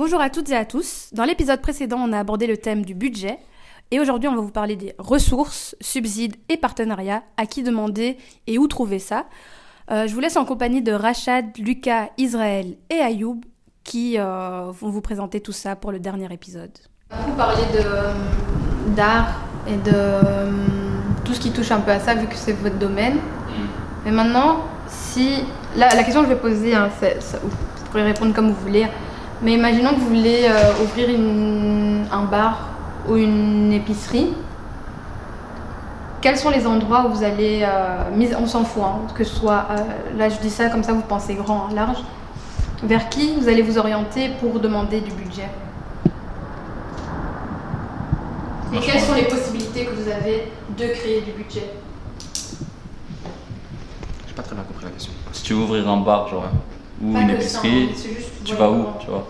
Bonjour à toutes et à tous. Dans l'épisode précédent, on a abordé le thème du budget. Et aujourd'hui, on va vous parler des ressources, subsides et partenariats, à qui demander et où trouver ça. Je vous laisse en compagnie de Rachad, Lucas, Israël et Ayoub qui vont vous présenter tout ça pour le dernier épisode. Vous parlez d'art et de tout ce qui touche un peu à ça, vu que c'est votre domaine. Mais maintenant, si la question que je vais poser, vous pourrez répondre comme vous voulez, mais imaginons que vous voulez ouvrir un bar ou une épicerie. Quels sont les endroits où vous allez, on s'en fout, hein, que ce soit, là je dis ça comme ça vous pensez grand, hein, large, vers qui vous allez vous orienter pour demander du budget? Et quelles sont les possibilités que vous avez de créer du budget? J'ai pas très bien compris la question. Si tu veux ouvrir un bar, genre, ou Pas une que épicerie, ça, c'est juste, tu vas où, tu vois?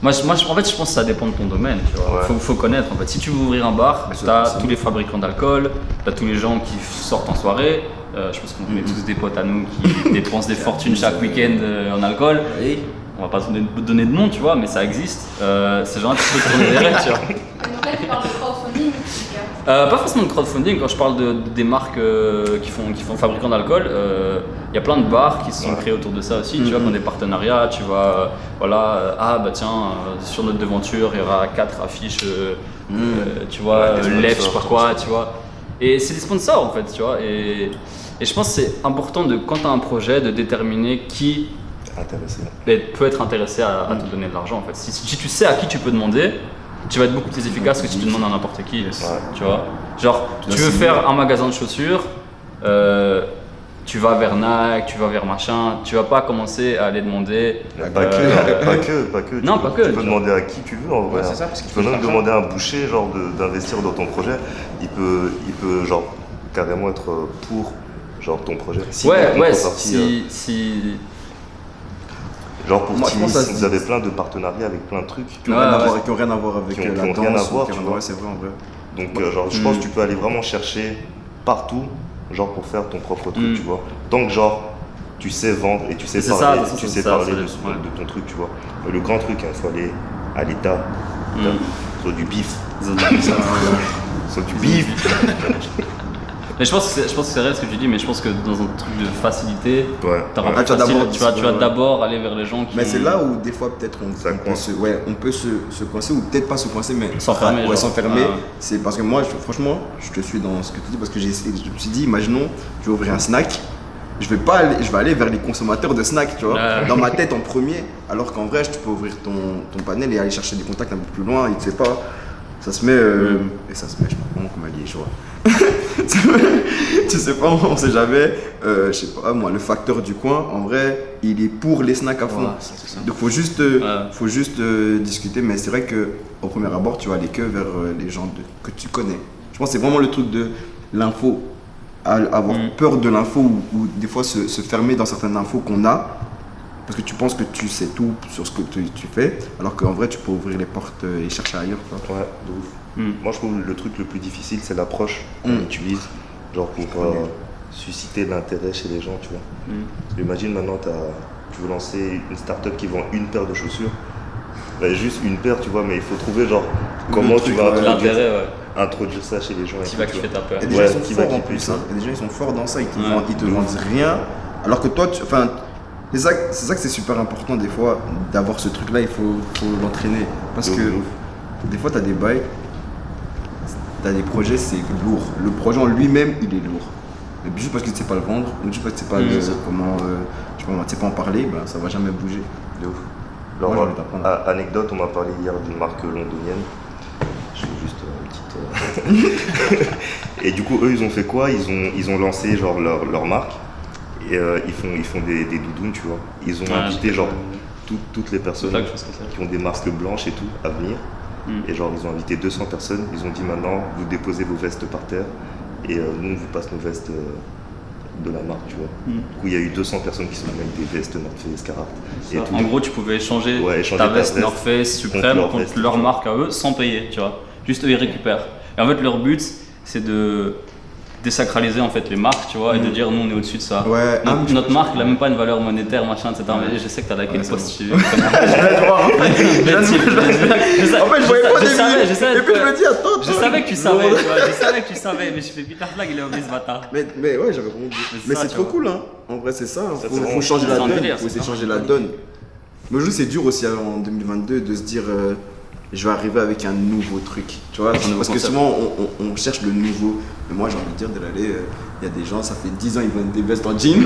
Moi, en fait, je pense que ça dépend de ton domaine, tu vois. Faut connaître, en fait. Si tu veux ouvrir un bar, tu as tous les fabricants d'alcool, tu as tous les gens qui sortent en soirée. Je pense qu'on connaît tous des potes à nous qui dépensent des fortunes chaque week-end en alcool. Et on va pas donner de nom, tu vois, mais ça existe. Ces gens-là, tu peux tourner derrière, tu vois. Donc là, tu parles de crowdfunding, Pas forcément de crowdfunding. Quand je parle des marques qui font fabricants d'alcool, il y a plein de bars qui se sont créés autour de ça aussi. Tu vois, dans des partenariats, tu vois, sur notre devanture, il y aura 4 affiches, tu vois, lèvres, je sais pas quoi, tu vois. Et c'est des sponsors en fait, tu vois. Et je pense que c'est important quand tu as un projet, de déterminer qui peut être intéressé à te donner de l'argent en fait. Si tu sais à qui tu peux demander, tu vas être beaucoup plus efficace que si tu demandes à n'importe qui, tu vois. Genre, tu veux faire un magasin de chaussures, tu vas vers Nike, tu vas vers machin, tu vas pas commencer à aller demander… Pas que. Non, pas que. Tu peux demander à qui tu veux en vrai. C'est ça, parce que tu peux même demander à un boucher genre d'investir dans ton projet. Il peut genre carrément être pour genre ton projet. Si. Genre pour moi, Timis, vous avez plein de partenariats avec plein de trucs qui n'ont rien à voir avec la danse. Rien à voir, tu vois. C'est vrai en vrai. Donc genre je pense que tu peux aller vraiment chercher partout genre pour faire ton propre truc, tu vois. Donc genre tu sais vendre et tu sais parler, de ton truc, tu vois. Mais le grand truc, il faut aller à l'État, sur du bif. Sur du bif. Mais je pense que c'est vrai ce que tu dis, mais je pense que dans un truc de facilité, tu vas d'abord aller vers les gens qui… Mais c'est là où des fois peut-être on peut se coincer, ou peut-être pas se coincer, mais s'enfermer. C'est parce que moi, franchement, je te suis dans ce que tu dis, parce que je me suis dit, imaginons, je vais ouvrir un snack, je vais aller vers les consommateurs de snacks, tu vois, dans ma tête en premier, alors qu'en vrai, tu peux ouvrir ton panel et aller chercher des contacts un peu plus loin, il ne sait pas. Ça se met, et ça se met, je sais pas comment on allié, je vois. Tu sais pas, on sait jamais, je sais pas moi, le facteur du coin, en vrai, il est pour les snacks à fond. Donc faut juste discuter, mais c'est vrai qu'au premier abord, tu vas aller que vers les gens que tu connais. Je pense que c'est vraiment le truc de l'info, avoir peur de l'info ou des fois se fermer dans certaines infos qu'on a. Parce que tu penses que tu sais tout sur ce que tu fais, alors qu'en vrai tu peux ouvrir les portes et chercher ailleurs, quoi. Ouais, de ouf. Moi je trouve le truc le plus difficile c'est l'approche qu'on utilise, genre pour susciter de l'intérêt chez les gens, tu vois. Imagine maintenant tu veux lancer une start-up qui vend une paire de chaussures, juste une paire, tu vois, mais il faut trouver genre comment tu vas introduire ça chez les gens. Qui va kiffer ta peur. Et déjà ils sont forts en plus, hein. Et déjà ils sont forts dans ça, ils te vendent rien, alors que toi c'est ça que c'est super important des fois d'avoir ce truc là, il faut l'entraîner parce que des fois t'as des bails, t'as des projets, c'est lourd, le projet en lui-même il est lourd, mais juste parce que tu sais pas le vendre, ou juste parce que tu sais pas tu sais pas en parler, ça va jamais bouger. De ouf. Alors, anecdote, on m'a parlé hier d'une marque londonienne, je fais juste une petite et du coup eux ils ont fait quoi, ils ont lancé genre leur marque. Et ils font des doudounes, tu vois. Ils ont invité genre toutes les personnes qui ont des masques blanches et tout à venir. Et genre ils ont invité 200 personnes. Ils ont dit maintenant vous déposez vos vestes par terre et nous on vous passe nos vestes de la marque, tu vois. Du coup il y a eu 200 personnes qui sont venues avec des vestes North Face, Carhartt. En gros tu pouvais échanger ta veste North Face Supreme contre leur marque à eux sans payer, tu vois. Juste eux ils récupèrent. Et en fait leur but c'est de désacraliser en fait les marques, tu vois, et de dire nous on est au-dessus de ça. Notre marque elle a même pas une valeur monétaire, machin, etc. Mais je sais que t'as liké le post. je voyais pas des billets. Et puis je me dis, attends. Je savais que tu savais, tu vois. Je savais que tu savais, mais je fais putain, Flag, il est obligé ce bâtard. Mais ouais, j'avais vraiment oublié. Mais c'est trop cool, hein. En vrai, c'est ça. Faut changer la donne. Faut essayer de changer la donne. Mais aujourd'hui, c'est dur aussi en 2022 de se dire. Je vais arriver avec un nouveau truc, tu vois, parce que souvent on cherche le nouveau, mais moi j'ai envie de dire de l'aller, il y a des gens, ça fait 10 ans ils vendent des vestes en jean,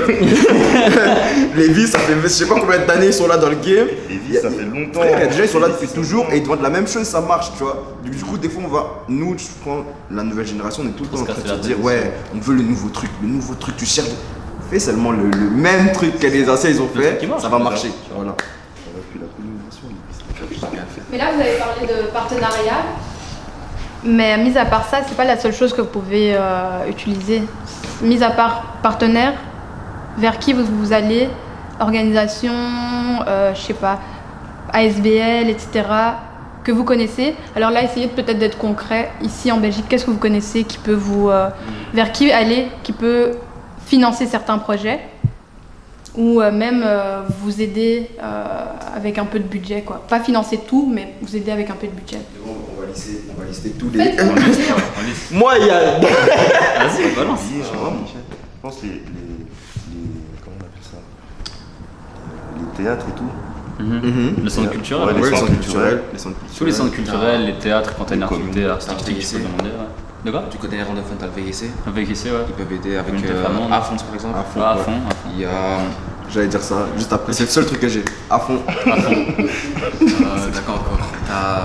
Levi's ça fait je sais pas combien d'années ils sont là dans le game, Levi's ça fait longtemps, il y a des gens ils sont là depuis toujours et ils te vendent la même chose, ça marche, tu vois, du coup des fois nous je prends la nouvelle génération, on est tout le temps en train de se dire ouais, on veut le nouveau truc, tu cherches, fais seulement le même truc que les anciens ils ont fait, ça va marcher, voilà. Mais là, vous avez parlé de partenariat. Mais mis à part ça, c'est pas la seule chose que vous pouvez utiliser. Mis à part partenaire, vers qui vous allez, organisation, je sais pas, ASBL, etc., que vous connaissez. Alors là, essayez peut-être d'être concret. Ici en Belgique, qu'est-ce que vous connaissez qui peut vers qui aller, qui peut financer certains projets ou même vous aider avec un peu de budget, quoi. Pas financer tout, mais vous aider avec un peu de budget. On va lister tous les... Moi, il y a... Vas-y, balance. Je pense les comment on appelle ça, les théâtres et tout. Le centre culturel. Ouais, les centres culturels. Tous les centres culturels, les théâtres, quand t'as une activité artistique, tu peux demander. De quoi? Du côté néerlandophone, t'as le VGC. Le VGC, ouais. Ils peuvent aider avec Afons, par exemple. À fond. Il y a... J'allais dire ça juste après, c'est le seul truc que j'ai. À fond. D'accord, encore.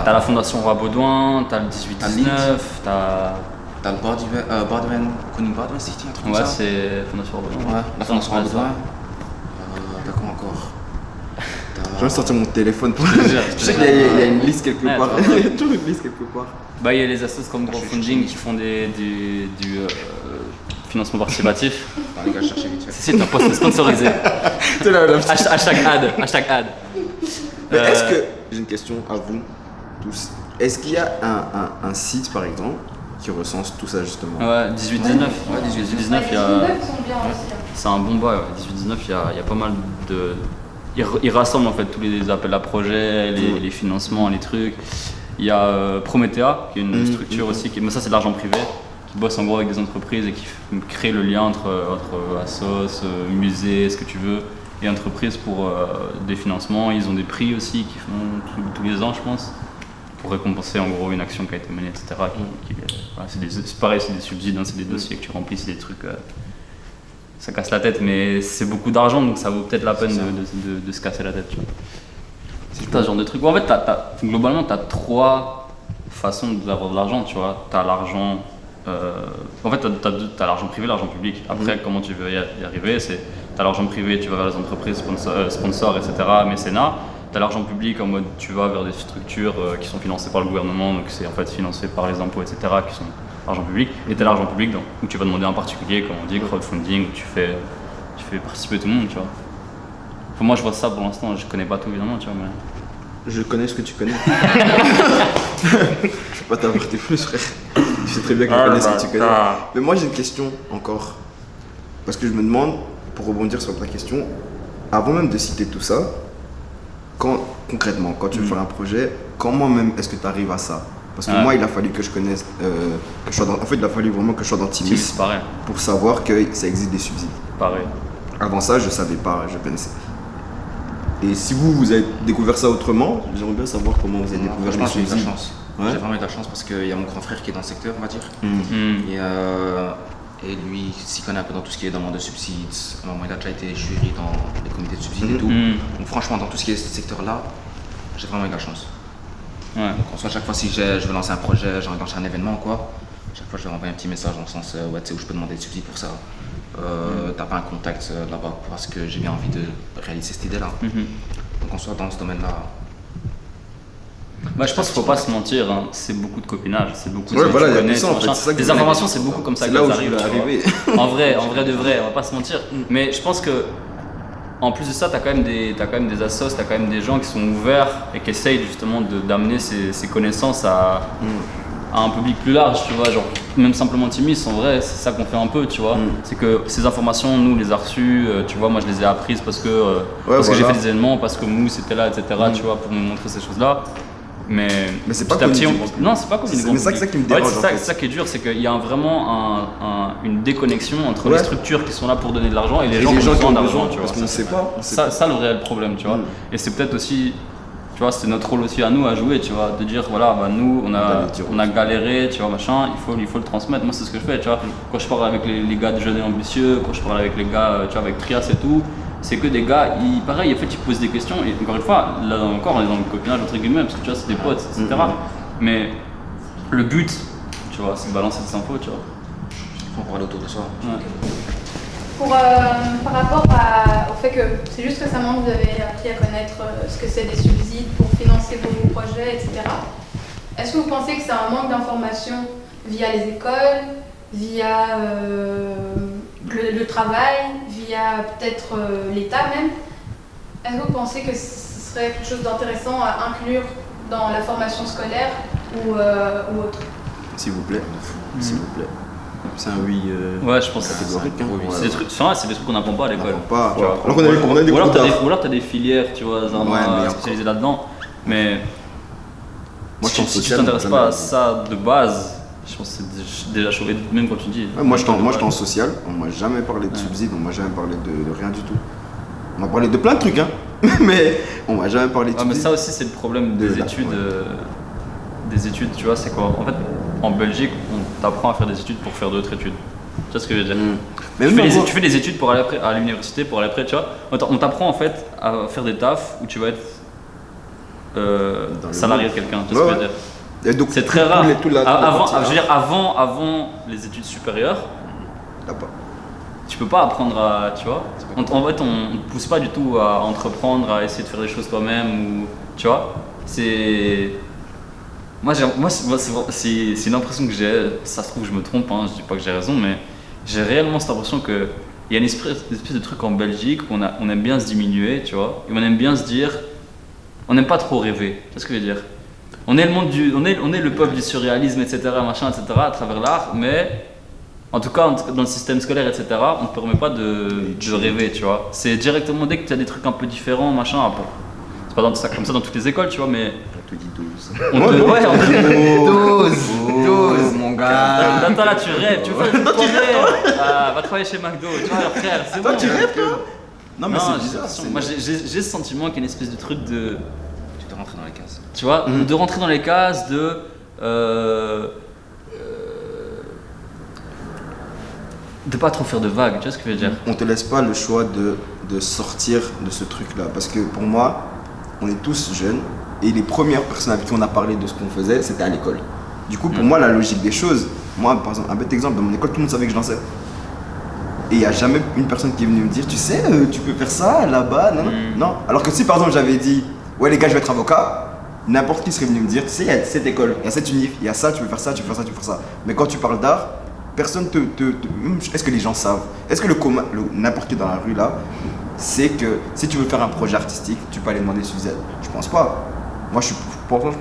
T'as la Fondation Roi Baudouin, t'as le 18-19, t'as le Bardwen, Koning Bardwen City, un truc comme ça. Ouais, c'est Fondation Roi Baudouin. Ouais, la Fondation Roi Baudouin. T'as quoi encore? Je vais sortir mon téléphone pour te dire. Je sais qu'il y a une liste quelque part. Il y a toujours une liste quelque part. Bah, il y a les assos comme Crowdfunding qui font du financement participatif. Les gars, je cherchais vite fait. C'est un post sponsorisé. Hashtag ad. Mais est-ce que, j'ai une question à vous tous, est-ce qu'il y a un site par exemple qui recense tout ça justement? Ouais, 18-19. Ouais, 18-19, il y a... C'est un bon bail, ouais. 18-19, il y a pas mal de... Ils rassemblent en fait tous les appels à projets, les financements, les trucs. Il y a Promethea, qui est une structure aussi, mais ça c'est de l'argent privé, qui bosse en gros avec des entreprises et qui crée le lien entre assos, musées, ce que tu veux, et entreprises pour des financements. Ils ont des prix aussi qui font tous les ans, je pense, pour récompenser en gros une action qui a été menée, etc. C'est pareil, c'est des subsides, hein, c'est des dossiers que tu remplis, c'est des trucs... ça casse la tête, mais c'est beaucoup d'argent, donc ça vaut peut-être la peine de se casser la tête, tu vois. C'est ce genre de truc. En fait, globalement, tu as trois façons d'avoir de l'argent, tu vois. Tu as l'argent... en fait, tu as l'argent privé, l'argent public. Après, comment tu veux y arriver, c'est... Tu as l'argent privé, tu vas vers les entreprises, sponsors, etc., mécénat. Tu as l'argent public en mode, tu vas vers des structures qui sont financées par le gouvernement, donc c'est en fait financé par les impôts, etc., qui sont l'argent public. Et tu as l'argent public, où tu vas demander un particulier, comme on dit, crowdfunding, où tu fais participer tout le monde, tu vois. Enfin, moi, je vois ça pour l'instant, je connais pas tout évidemment, tu vois, mais... Je connais ce que tu connais. Je vais pas t'apporter plus, frère. Tu sais très bien que je connais ce que tu connais. Mais moi, j'ai une question encore. Parce que je me demande, pour rebondir sur ta question, avant même de citer tout ça, concrètement, quand tu veux faire un projet, comment même est-ce que tu arrives à ça? Parce que moi, il a fallu que je connaisse, en fait, il a fallu vraiment que je sois dans Timis pour savoir que ça existe des subsides. Pareil. Avant ça, je savais pas, je connaissais. Et si vous avez découvert ça autrement, j'aimerais bien savoir comment vous avez découvert les subsides. J'ai eu de la chance. J'ai vraiment eu de la chance parce qu'il y a mon grand frère qui est dans le secteur, on va dire. Et lui, s'y connaît un peu dans tout ce qui est demande de subsides. Il a déjà été jury dans les comités de subsides et tout. Donc franchement, dans tout ce qui est ce secteur-là, j'ai vraiment eu de la chance. Donc en soit, chaque fois si je veux lancer un projet, j'ai envie de lancer un événement ou quoi, chaque fois je vais envoyer un petit message dans le sens ouais, tu sais où je peux demander des subsides pour ça. T'as pas un contact là-bas parce que j'ai bien envie de réaliser cette idée-là. Donc en soit dans ce domaine-là. Bah, je pense qu'il faut pas se mentir, hein. C'est beaucoup de copinage, c'est beaucoup de voilà, tu connais, ça, en fait, c'est ça des informations, c'est beaucoup comme ça que ça arrive. En vrai de vrai, on va pas se mentir. Mais je pense que en plus de ça, t'as quand même des assos, t'as quand même des gens qui sont ouverts et qui essayent justement d'amener ces connaissances à à un public plus large, tu vois, genre même simplement Timis, en vrai, c'est ça qu'on fait un peu, tu vois. C'est que ces informations, nous, les a reçues, tu vois, moi je les ai apprises parce que j'ai fait des événements, parce que Mousse était là, etc., tu vois, pour me montrer ces choses-là. Mais c'est pas comme du grand public. Non, c'est pas comme du grand public. C'est ça qui me dérange. C'est ça qui est dur, c'est qu'il y a vraiment une déconnexion entre les structures qui sont là pour donner de l'argent et les gens qui ont besoin d'argent, tu vois. Parce qu'on sait pas. Ça, le réel problème, tu vois. Et c'est peut-être aussi, tu vois, c'est notre rôle aussi à nous à jouer, tu vois, de dire voilà, bah, nous on a galéré, tu vois, machin, il faut le transmettre. Moi, c'est ce que je fais, tu vois. Quand je parle avec les gars de Jeunes et Ambitieux, quand je parle avec les gars, tu vois, avec Trias et tout, c'est que des gars, pareil, en fait, ils posent des questions. Et encore une fois, là encore, on est dans le copinage entre guillemets, parce que tu vois, c'est des potes, etc. Mais le but, tu vois, c'est de balancer des infos, tu vois. On va parler autour de ça. Par rapport au fait que c'est juste récemment que vous avez appris à connaître ce que c'est des subsides pour financer vos projets, etc. Est-ce que vous pensez que c'est un manque d'information via les écoles, via le travail, via peut-être l'État même? Est-ce que vous pensez que ce serait quelque chose d'intéressant à inclure dans la formation scolaire ou autre? S'il vous plaît, s'il vous plaît. C'est un oui. Ouais, je pense catégorique. C'est des trucs qu'on n'apprend pas à l'école. Ou alors t'as des filières, tu vois, spécialisées là-dedans. Mais moi, si tu t'intéresses pas à ça de base, je pense que c'est déjà chaud. Même quand tu dis. Moi, j'étais en social. On m'a jamais parlé de subsides. On m'a jamais parlé de rien du tout. On m'a parlé de plein de trucs, hein. Mais on m'a jamais parlé de subsides. Mais ça aussi, c'est le problème des études. Des études, tu vois, c'est quoi? En fait, en Belgique, on t'apprend à faire des études pour faire d'autres études. Tu vois ce que je veux dire? Tu fais des études pour aller après à l'université, pour aller après, tu vois. On t'apprend en fait à faire des tafs où tu vas être salarié de quelqu'un. Tu vois ce que je veux dire? C'est très rare. Avant les études supérieures, tu peux pas apprendre à, tu vois. En fait, on te pousse pas du tout à entreprendre, à essayer de faire des choses toi-même ou, tu vois. C'est une impression que j'ai, ça se trouve je me trompe, hein, je dis pas que j'ai raison, mais j'ai réellement cette impression qu'il y a une espèce de truc en Belgique où on aime bien se diminuer, tu vois, et on aime bien se dire, on n'aime pas trop rêver, tu vois ce que je veux dire? On est le peuple du surréalisme, etc., machin, etc., à travers l'art, mais en tout cas dans le système scolaire, etc., on ne te permet pas de rêver, tu vois. C'est directement dès que tu as des trucs un peu différents, machin, c'est pas comme ça dans toutes les écoles, tu vois, mais on te dit 12. On te dit 12, mon gars. Attends, là, tu rêves, tu veux va travailler chez McDo, tu vois, frère, c'est bon. Toi, tu rêves, toi? Non, mais c'est bizarre. Moi, j'ai ce sentiment qu'il y a une espèce de truc de. Tu dois rentrer dans les cases. Tu vois, de rentrer dans les cases, de pas trop faire de vagues, tu vois ce que je veux dire? On te laisse pas le choix de sortir de ce truc-là. Parce que pour moi, on est tous jeunes et les premières personnes avec qui on a parlé de ce qu'on faisait, c'était à l'école. Du coup, pour moi, la logique des choses, moi, par exemple, un bête exemple, dans mon école, tout le monde savait que je dansais. Et il n'y a jamais une personne qui est venue me dire, tu sais, tu peux faire ça là-bas, non. Alors que si par exemple j'avais dit, ouais les gars, je vais être avocat, n'importe qui serait venu me dire, tu sais, il y a cette école, il y a cette unif, il y a ça, tu peux faire ça, tu peux faire ça, tu peux faire ça. Mais quand tu parles d'art, personne est-ce que les gens savent? Est-ce que n'importe qui dans la rue là, c'est que si tu veux faire un projet artistique, tu peux aller demander Suzette? Je pense pas. Moi je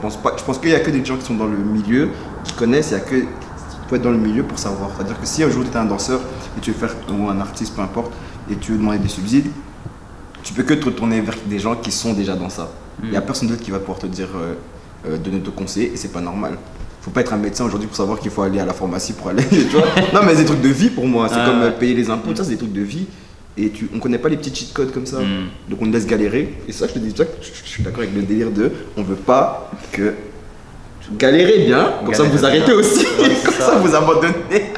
pense pas. Je pense qu'il y a que des gens qui sont dans le milieu, qui connaissent, il y a que. Tu peux être dans le milieu pour savoir. C'est-à-dire que si un jour tu es un danseur et tu veux faire, ou un artiste, peu importe, et tu veux demander des subsides, tu peux que te retourner vers des gens qui sont déjà dans ça. Il n'y a personne d'autre qui va pouvoir te dire, donner te conseiller, et c'est pas normal. Faut pas être un médecin aujourd'hui pour savoir qu'il faut aller à la pharmacie pour aller. Tu vois. Non, mais c'est des trucs de vie pour moi. C'est comme payer les impôts, ça c'est des trucs de vie. Et on connaît pas les petits cheat codes comme ça. Donc on te laisse galérer. Et ça, je te dis, je suis d'accord avec le délire de on veut pas que. Galérez bien, comme ça vous arrêtez aussi, comme ça vous abandonnez.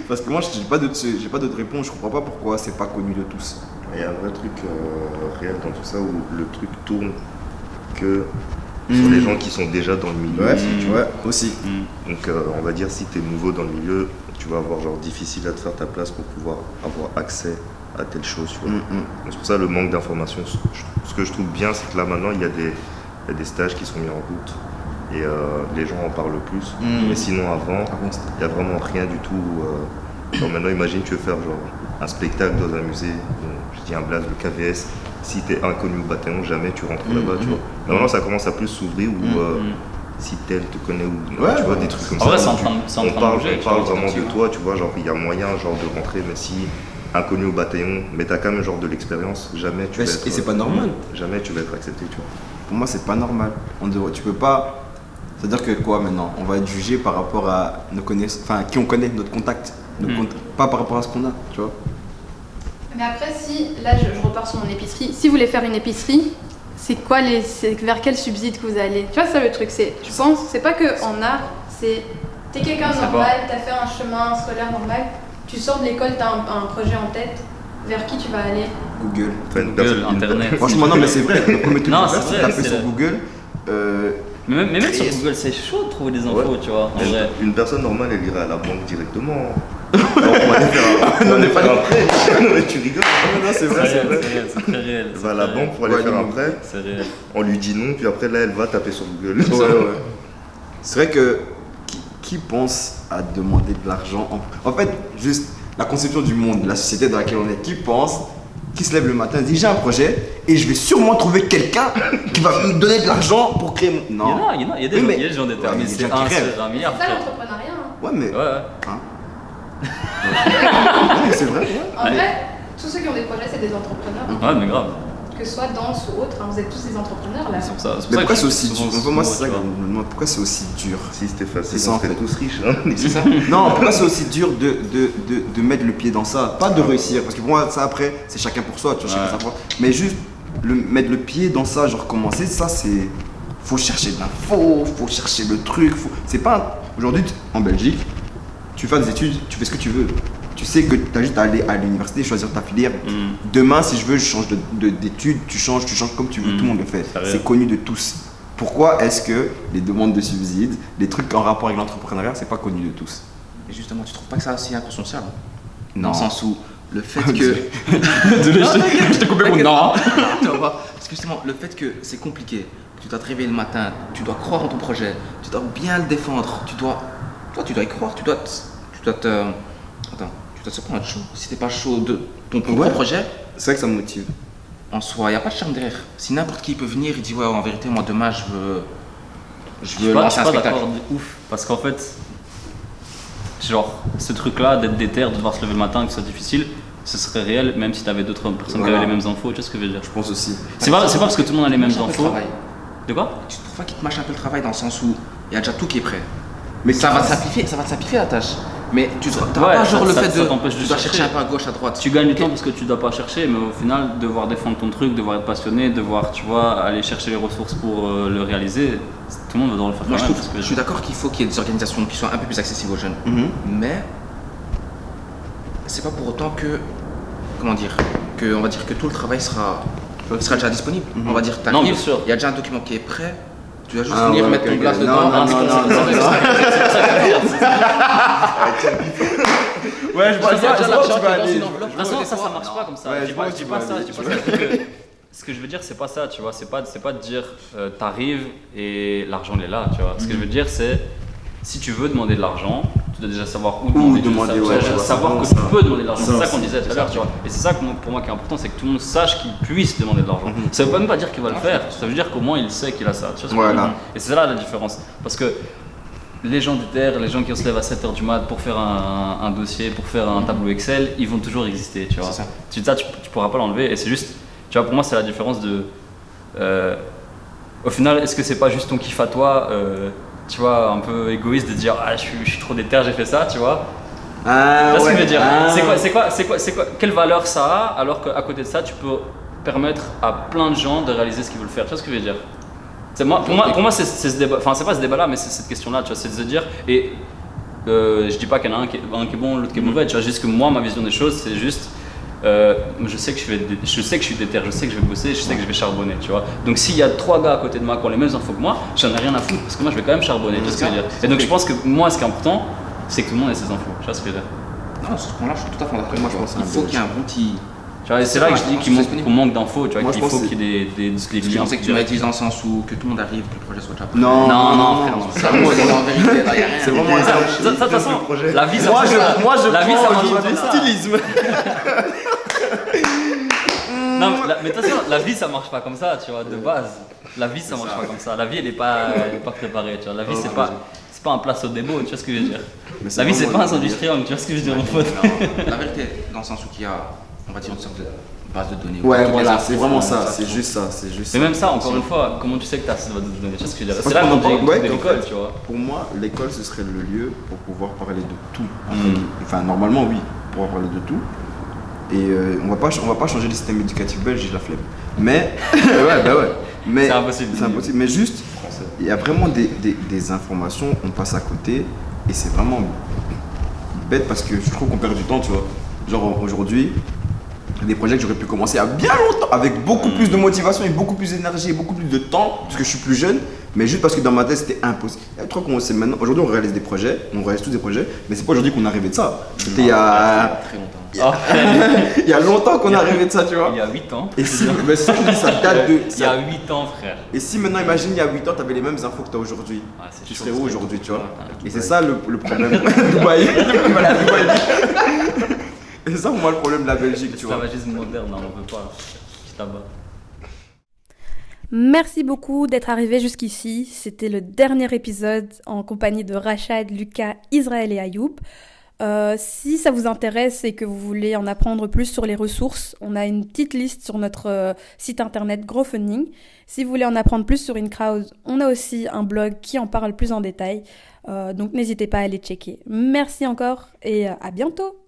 Parce que moi, j'ai pas d'autre réponse, je comprends pas pourquoi c'est pas connu de tous. Il y a un vrai truc réel dans tout ça où le truc tourne que sur les gens qui sont déjà dans le milieu. Ouais, tu vois, aussi. Donc on va dire si tu es nouveau dans le milieu, tu vas avoir genre difficile à te faire ta place pour pouvoir avoir accès à telle chose. Tu vois. Donc c'est pour ça le manque d'informations. Ce que je trouve bien, c'est que là maintenant il y a des stages qui sont mis en route. Et les gens en parlent plus. Mais sinon avant, il n'y a vraiment rien du tout. Genre maintenant imagine tu veux faire genre un spectacle dans un musée, je dis un blaze, le KVS, si tu es inconnu au bataillon, jamais tu rentres là-bas, tu vois. Mais maintenant ça commence à plus s'ouvrir où si tel te connaît ou Ouais, tu vois, des trucs comme En vrai, ça. c'est en train de bouger, On parle vraiment de toi, tu vois, genre il y a moyen genre de rentrer, mais si inconnu au bataillon, mais t'as quand même genre de l'expérience, jamais tu vas être. Et c'est pas normal. Jamais tu vas être accepté, tu vois. Pour moi, c'est pas normal. Tu peux pas. C'est-à-dire que quoi maintenant? On va être jugé par rapport à nos connaissances, enfin qui on connaît, notre contact, pas par rapport à ce qu'on a, tu vois. Mais après, si, là je repars sur mon épicerie, si vous voulez faire une épicerie, c'est vers quel subside que vous allez? Tu vois, ça le truc, je pense, c'est pas que en art, t'es quelqu'un de normal, t'as fait un chemin scolaire normal, tu sors de l'école, t'as un projet en tête, vers qui tu vas aller? Google. Google, Internet. Franchement, non, mais c'est vrai. Le premier truc Non, que tu c'est fais, vrai, c'est taper sur Google. Mais même sur Google, c'est chaud de trouver des infos, tu vois. En vrai. Une personne normale, elle irait à la banque directement. On va aller faire un prêt. Non, mais tu rigoles. Non, c'est vrai, c'est vrai. C'est très réel. Elle va à la banque pour aller faire un prêt. C'est réel. On lui dit non, puis après là, elle va taper sur Google. Ouais. C'est vrai que qui pense à demander de l'argent en fait, juste la conception du monde, la société dans laquelle on est, qui se lève le matin et dit j'ai un projet et je vais sûrement trouver quelqu'un qui va me donner de l'argent pour créer mon. Non. Il y a des gens déterminés. Ouais, C'est il y a des gens qui rêvent. c'est un milliard. C'est ça l'entrepreneuriat. Hein. Ouais, mais. Ouais. Non, mais c'est vrai. En vrai, tous ceux qui ont des projets, c'est des entrepreneurs. Ouais, mais grave. Que ce soit danse ou autre, hein, vous êtes tous des entrepreneurs là. C'est pour ça. Mais pourquoi c'est aussi dur? Moi, c'est ça tu que vois. je me demande pourquoi c'est aussi dur. Si c'était facile, C'est ça, on en serait fait. tous riches. Hein. C'est ça. Non, pourquoi c'est aussi dur de mettre le pied dans ça? Pas de réussir, parce que pour moi, ça après, c'est chacun pour soi, tu vois, chacun sa fois. Mais juste mettre le pied dans ça, genre commencer, ça c'est. Faut chercher de l'info, faut chercher le truc. C'est pas. Aujourd'hui, en Belgique, tu fais des études, tu fais ce que tu veux. Tu sais que tu as juste à aller à l'université, choisir ta filière. Demain, si je veux, je change d'études, tu changes comme tu veux, tout le monde le fait. C'est connu de tous. Pourquoi est-ce que les demandes de subsides, les trucs en rapport avec l'entrepreneuriat, c'est pas connu de tous? Et justement, tu trouves pas que ça aussi inconscienciable? Non. Dans le sens où le fait que. Désolé, je t'ai coupé mon nom. Tu vas voir. Parce que justement, le fait que c'est compliqué, que tu dois te réveiller le matin, tu dois croire en ton projet, tu dois bien le défendre, tu dois y croire, tu dois se prendre chaud. Si t'es pas chaud de ton propre projet, C'est vrai que ça me motive. en soi, il n'y a pas de charme derrière. Si n'importe qui peut venir et dit ouais, en vérité, moi demain je veux Je lancer suis un pas spectacle. d'accord de ouf. Parce qu'en fait, genre, ce truc-là, d'être déter, de devoir se lever le matin, que ce soit difficile, ce serait réel même si t'avais d'autres personnes qui avaient les mêmes infos. Tu vois ce que je veux dire? Je pense aussi. C'est pas parce que tout le monde a les mêmes Mâche un peu le infos. travail. De quoi? Tu trouves pas qu'il te mâche un peu le travail dans le sens où il y a déjà tout qui est prêt. Mais Ça va te simplifier la tâche. Mais tu n'auras Ouais, pas genre le fait ça de. t'empêche de Tu dois chercher. chercher un peu à gauche, à droite. Tu gagnes du temps parce que tu dois pas chercher, mais au final, devoir défendre ton truc, devoir être passionné, devoir, tu vois, aller chercher les ressources pour le réaliser, tout le monde va devoir le faire Moi, quand je même. trouve, parce que je suis d'accord qu'il faut qu'il y ait des organisations qui soient un peu plus accessibles aux jeunes. Mais c'est pas pour autant que, comment dire, on va dire que tout le travail sera déjà disponible. On va dire, Non, bien t'arrives, sûr. il y a déjà un document qui est prêt. Tu dois juste Ah venir ouais, mettre ton ok, glace ok. dedans. Non, Ouais, je vois déjà ça, l'argent tu vas dans aller. une enveloppe. De toute façon, ça marche pas comme ça. Ouais, je dis pas ça. Ce que je veux dire, c'est pas ça, tu vois. C'est pas de dire t'arrives et l'argent il est là, tu vois. Ce que je veux dire, c'est si tu veux demander de l'argent, tu dois déjà savoir où demander. Savoir que tu peux demander de l'argent. C'est ça qu'on disait tout à l'heure, tu vois. Et c'est ça pour moi qui est important, c'est que tout le monde sache qu'il puisse demander de l'argent. Ça veut même pas dire qu'il va le faire. Ça veut dire qu'au moins il sait qu'il a ça. Tu vois ce que je veux dire. Et c'est là la différence. Parce que les gens du terre, les gens qui se lèvent à 7h du mat pour faire un dossier, pour faire un tableau Excel, ils vont toujours exister, tu vois. Tu pourras pas l'enlever et c'est juste, tu vois, pour moi c'est la différence de... au final, est-ce que c'est pas juste ton kiff à toi, tu vois, un peu égoïste de dire « Ah, je suis trop déter, j'ai fait ça », tu vois. Tu vois ce que je veux dire. C'est quoi, quelle valeur ça a alors qu'à côté de ça, tu peux permettre à plein de gens de réaliser ce qu'ils veulent faire, tu vois ce que je veux dire. Pour moi, c'est ce débat, enfin c'est pas ce débat-là, mais c'est cette question-là, tu vois, c'est de se dire, et je dis pas qu'il y en a un qui est bon, l'autre qui est mauvais, tu vois, juste que moi, ma vision des choses, c'est juste, je sais que je suis déter, je sais que je vais bosser, je sais que je vais charbonner, tu vois. Donc s'il y a 3 gars à côté de moi qui ont les mêmes infos que moi, j'en ai rien à foutre, parce que moi, je vais quand même charbonner, tu vois ce que je veux dire. Et donc je pense que moi, ce qui est important, c'est que tout le monde ait ses infos, tu vois ce que je veux dire. Non, sur ce point-là, je suis tout à fait d'accord. Moi, je pense qu'il faut qu'il y ait un bon petit. Tu vois, c'est là que je dis qu'on manque d'infos, tu vois, qu'il faut qu'il y ait des Je pensais que tu m'avais dit dans le sens où que tout le monde arrive, que le projet soit déjà prêt. Non, frère, non. Ça, moi, en vérité, là, il y a rien. c'est vraiment ça. De toute façon, la vie, ça Moi, marche je la vie, ça prends marche du stylisme. Non, Mais attention, la vie ça marche pas comme ça, tu vois, de base. La vie ça marche pas comme ça. La vie elle est pas préparée, tu vois. La vie c'est pas un place au démo, tu vois ce que je veux dire. La vie c'est pas un sandwich triangle, tu vois ce que je veux dire mon pote. La vérité, dans le sens où il y a, on va dire, une sorte de base de données. Ouais, voilà, c'est vraiment ça, c'est juste ça. Mais même ça, encore une fois, comment tu sais que tu as cette base de données, tu vois ce que je veux dire. C'est là qu'on dit de l'école, tu vois. Pour moi, l'école ce serait le lieu pour pouvoir parler de tout. Enfin, normalement, oui, pour pouvoir parler de tout. Et on va pas changer le système éducatif belge, j'ai la flemme. Mais, ouais. Mais, c'est impossible. Mais juste, il y a vraiment des informations, on passe à côté. Et c'est vraiment bête parce que je trouve qu'on perd du temps, tu vois. Genre aujourd'hui, des projets que j'aurais pu commencer à bien longtemps, avec beaucoup plus de motivation et beaucoup plus d'énergie et beaucoup plus de temps, parce que je suis plus jeune, mais juste parce que dans ma tête c'était impossible. Je crois qu'on sait maintenant, aujourd'hui on réalise tous des projets, mais c'est pas aujourd'hui qu'on a rêvé de ça. C'était il y a très longtemps. Il y a longtemps qu'on a rêvé de ça, tu vois. Il y a 8 ans. Et si, mais ça, je dis, ça date de. Il y a 8 ans, frère. Et si maintenant, imagine, il y a 8 ans, tu avais les mêmes infos que tu as aujourd'hui, tu serais où aujourd'hui, tu vois. Et c'est ça le problème. Dubaï. Et c'est ça pour moi le problème de la Belgique, tu vois. L'esclavagisme moderne, on ne peut pas. Je t'abats. Merci beaucoup d'être arrivé jusqu'ici. C'était le dernier épisode en compagnie de Rachad, Lucas, Israël et Ayoub. Si ça vous intéresse et que vous voulez en apprendre plus sur les ressources, on a une petite liste sur notre site internet Growfunding. Si vous voulez en apprendre plus sur InCrowd, on a aussi un blog qui en parle plus en détail. Donc n'hésitez pas à aller checker. Merci encore et à bientôt.